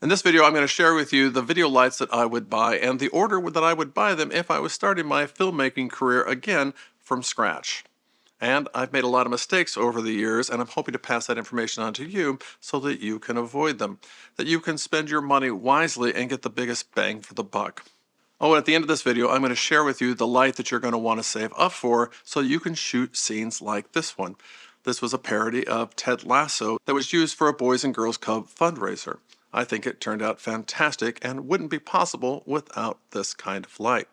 In this video, I'm going to share with you the video lights that I would buy and the order that I would buy them if I was starting my filmmaking career again from scratch. And I've made a lot of mistakes over the years, and I'm hoping to pass that information on to you so that you can avoid them, that you can spend your money wisely and get the biggest bang for the buck. Oh, and at the end of this video, I'm going to share with you the light that you're going to want to save up for so you can shoot scenes like this one. This was a parody of Ted Lasso that was used for a Boys and Girls Club fundraiser. I think it turned out fantastic and wouldn't be possible without this kind of light.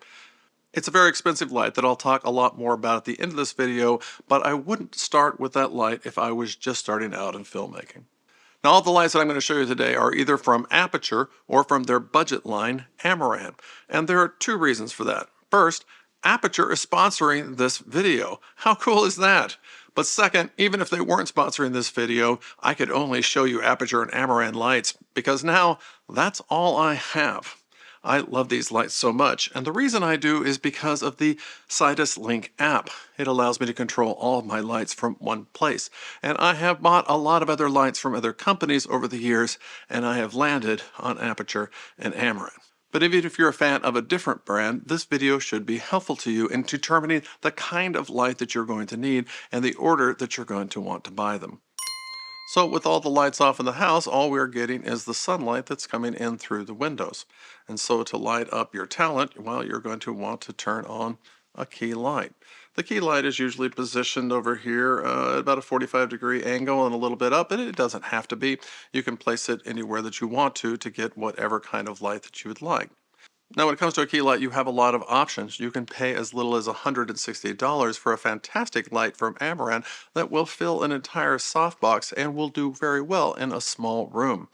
It's a very expensive light that I'll talk a lot more about at the end of this video, but I wouldn't start with that light if I was just starting out in filmmaking. Now, all the lights that I'm going to show you today are either from Aputure or from their budget line, Amaran. And there are two reasons for that. First, Aputure is sponsoring this video. How cool is that? But second, even if they weren't sponsoring this video, I could only show you Aputure and Amaran lights because now that's all I have. I love these lights so much, and the reason I do is because of the Sidus Link app. It allows me to control all of my lights from one place, and I have bought a lot of other lights from other companies over the years, and I have landed on Aputure and Amaran. But even if you're a fan of a different brand, this video should be helpful to you in determining the kind of light that you're going to need and the order that you're going to want to buy them. So with all the lights off in the house, all we're getting is the sunlight that's coming in through the windows. And so to light up your talent, well, you're going to want to turn on a key light. The key light is usually positioned over here at about a 45-degree angle and a little bit up, and it doesn't have to be. You can place it anywhere that you want to get whatever kind of light that you would like. Now, when it comes to a key light, you have a lot of options. You can pay as little as $168 for a fantastic light from Amaran that will fill an entire softbox and will do very well in a small room.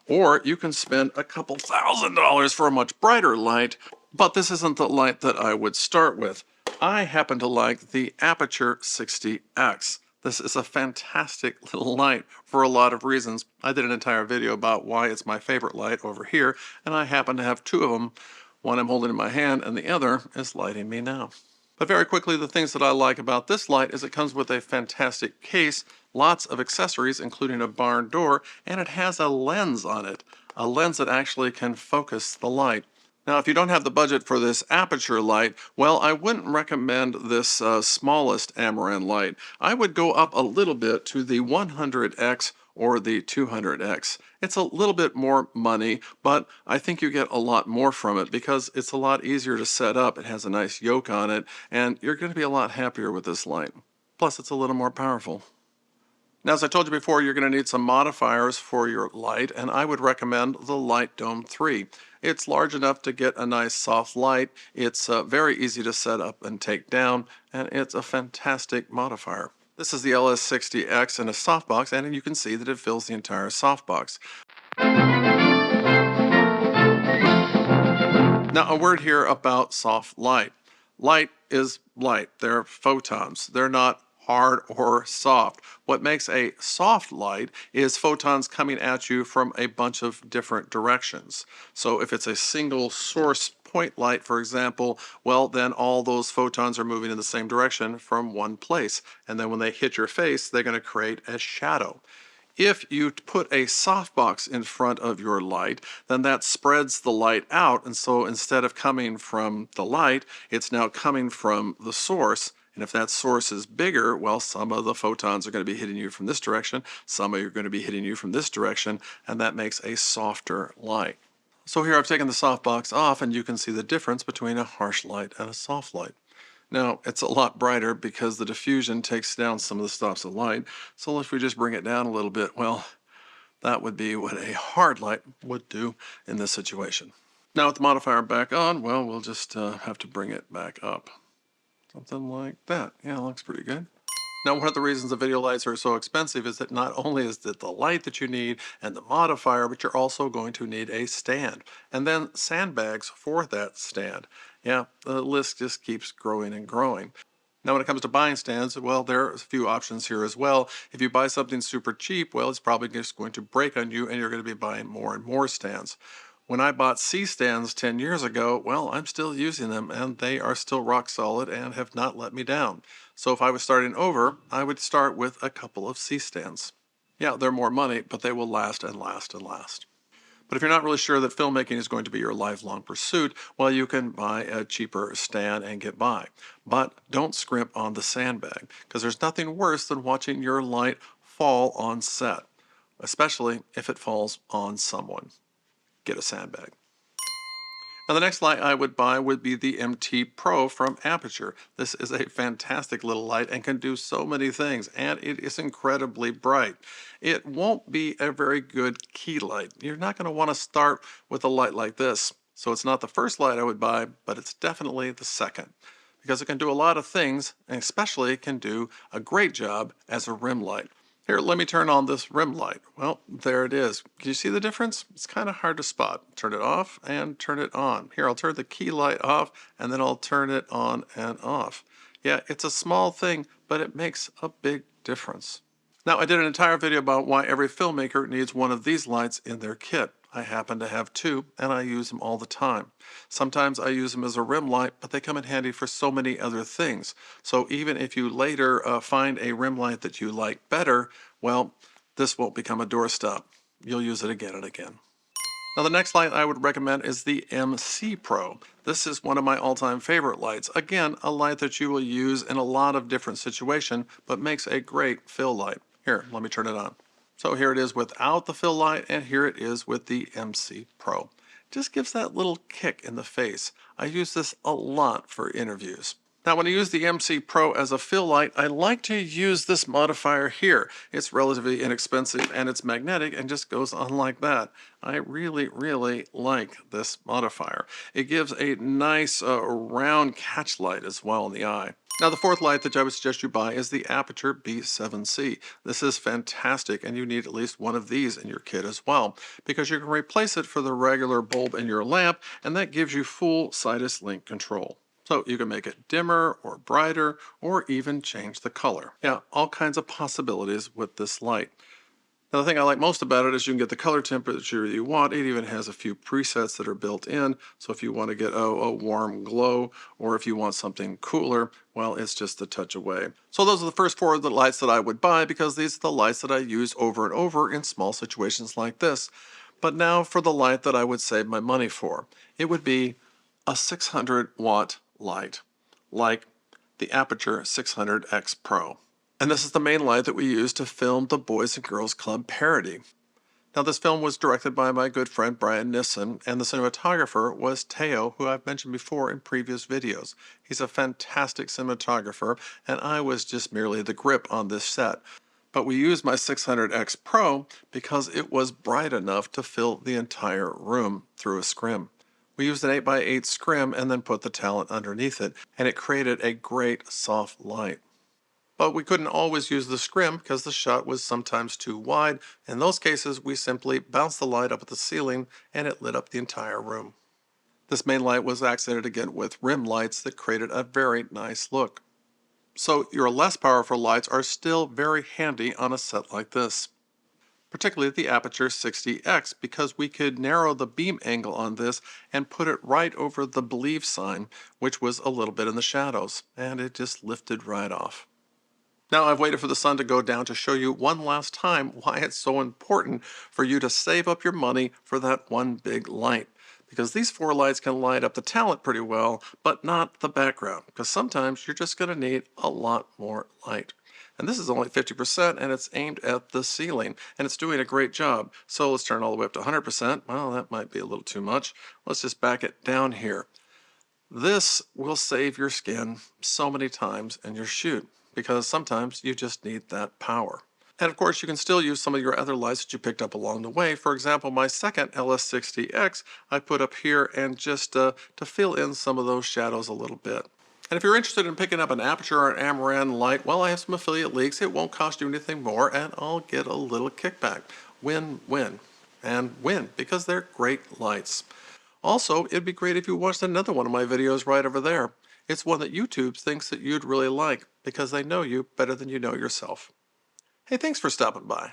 Or you can spend a couple $1,000s for a much brighter light, but this isn't the light that I would start with. I happen to like the Aputure 60X. This is a fantastic little light for a lot of reasons. I did an entire video about why it's my favorite light over here, and I happen to have two of them. One I'm holding in my hand, and the other is lighting me now. But very quickly, the things that I like about this light is it comes with a fantastic case, lots of accessories, including a barn door, and it has a lens on it, a lens that actually can focus the light. Now, if you don't have the budget for this Aputure light, well, I wouldn't recommend this smallest Amaran light. I would go up a little bit to the 100X or the 200X. It's a little bit more money, but I think you get a lot more from it because it's a lot easier to set up. It has a nice yoke on it, and you're going to be a lot happier with this light. Plus, it's a little more powerful. Now, as I told you before, you're going to need some modifiers for your light, and I would recommend the Light Dome 3. It's large enough to get a nice soft light, it's very easy to set up and take down, and it's a fantastic modifier. This is the LS60X in a softbox, and you can see that it fills the entire softbox. Now, a word here about soft light. Light is light. They're photons. They're not hard or soft. What makes a soft light is photons coming at you from a bunch of different directions. So if it's a single source point light, for example, well, then all those photons are moving in the same direction from one place. And then when they hit your face, they're going to create a shadow. If you put a softbox in front of your light, then that spreads the light out, and so instead of coming from the light, it's now coming from the source. And if that source is bigger, well, some of the photons are going to be hitting you from this direction, some of you are going to be hitting you from this direction, and that makes a softer light. So here I've taken the softbox off, and you can see the difference between a harsh light and a soft light. Now, it's a lot brighter because the diffusion takes down some of the stops of light, so if we just bring it down a little bit, well, that would be what a hard light would do in this situation. Now with the modifier back on, well, we'll just have to bring it back up. Something like that. Yeah, it looks pretty good. Now, one of the reasons the video lights are so expensive is that not only is it the light that you need and the modifier, but you're also going to need a stand. And then sandbags for that stand. Yeah, the list just keeps growing and growing. Now, when it comes to buying stands, well, there are a few options here as well. If you buy something super cheap, well, it's probably just going to break on you and you're going to be buying more and more stands. When I bought C stands 10 years ago, well, I'm still using them and they are still rock solid and have not let me down. So if I was starting over, I would start with a couple of C stands. Yeah, they're more money, but they will last and last and last. But if you're not really sure that filmmaking is going to be your lifelong pursuit, well, you can buy a cheaper stand and get by. But don't scrimp on the sandbag, because there's nothing worse than watching your light fall on set, especially if it falls on someone. Get a sandbag. Now the next light I would buy would be the MT Pro from Aputure. This is a fantastic little light and can do so many things, and it is incredibly bright. It won't be a very good key light. You're not going to want to start with a light like this. So it's not the first light I would buy, but it's definitely the second, because it can do a lot of things, and especially it can do a great job as a rim light. Here, let me turn on this rim light. Well, there it is. Can you see the difference? It's kind of hard to spot. Turn it off and turn it on. Here, I'll turn the key light off and then I'll turn it on and off. Yeah, it's a small thing, but it makes a big difference. Now, I did an entire video about why every filmmaker needs one of these lights in their kit. I happen to have two, and I use them all the time. Sometimes I use them as a rim light, but they come in handy for so many other things. So even if you later find a rim light that you like better, well, this won't become a doorstop. You'll use it again and again. Now the next light I would recommend is the MC Pro. This is one of my all-time favorite lights. Again, a light that you will use in a lot of different situations, but makes a great fill light. Here, let me turn it on. So here it is without the fill light, and here it is with the MC Pro. Just gives that little kick in the face. I use this a lot for interviews. Now when I use the MC Pro as a fill light, I like to use this modifier here. It's relatively inexpensive and it's magnetic and just goes on like that. I really, really like this modifier. It gives a nice round catch light as well in the eye. Now the fourth light that I would suggest you buy is the Aputure B7c. This is fantastic, and you need at least one of these in your kit as well, because you can replace it for the regular bulb in your lamp, and that gives you full Sidus link control. So you can make it dimmer or brighter or even change the color. Yeah, all kinds of possibilities with this light. Now the thing I like most about it is you can get the color temperature you want. It even has a few presets that are built in. So if you want to get a warm glow, or if you want something cooler, well, it's just a touch away. So those are the first four of the lights that I would buy, because these are the lights that I use over and over in small situations like this. But now for the light that I would save my money for. It would be a 600 watt light, like the Aputure 600X Pro. And this is the main light that we use to film the Boys and Girls Club parody. Now this film was directed by my good friend Brian Nissen, and the cinematographer was Teo, who I've mentioned before in previous videos. He's a fantastic cinematographer, and I was just merely the grip on this set. But we used my 600X Pro because it was bright enough to fill the entire room through a scrim. We used an 8x8 scrim and then put the talent underneath it, and it created a great soft light. But we couldn't always use the scrim because the shot was sometimes too wide. In those cases, we simply bounced the light up at the ceiling and it lit up the entire room. This main light was accented again with rim lights that created a very nice look. So your less powerful lights are still very handy on a set like this. Particularly the Aputure 60X, because we could narrow the beam angle on this and put it right over the believe sign, which was a little bit in the shadows, and it just lifted right off. Now I've waited for the sun to go down to show you one last time why it's so important for you to save up your money for that one big light. Because these four lights can light up the talent pretty well, but not the background, because sometimes you're just going to need a lot more light. And this is only 50%, and it's aimed at the ceiling, and it's doing a great job. So let's turn all the way up to 100%. Well, that might be a little too much. Let's just back it down here. This will save your skin so many times in your shoot, because sometimes you just need that power. And of course, you can still use some of your other lights that you picked up along the way. For example, my second LS60X I put up here, and just to fill in some of those shadows a little bit. And if you're interested in picking up an Aputure or an Amaran light, well, I have some affiliate links. It won't cost you anything more, and I'll get a little kickback. Win-win. And win, because they're great lights. Also, it'd be great if you watched another one of my videos right over there. It's one that YouTube thinks that you'd really like, because they know you better than you know yourself. Hey, thanks for stopping by.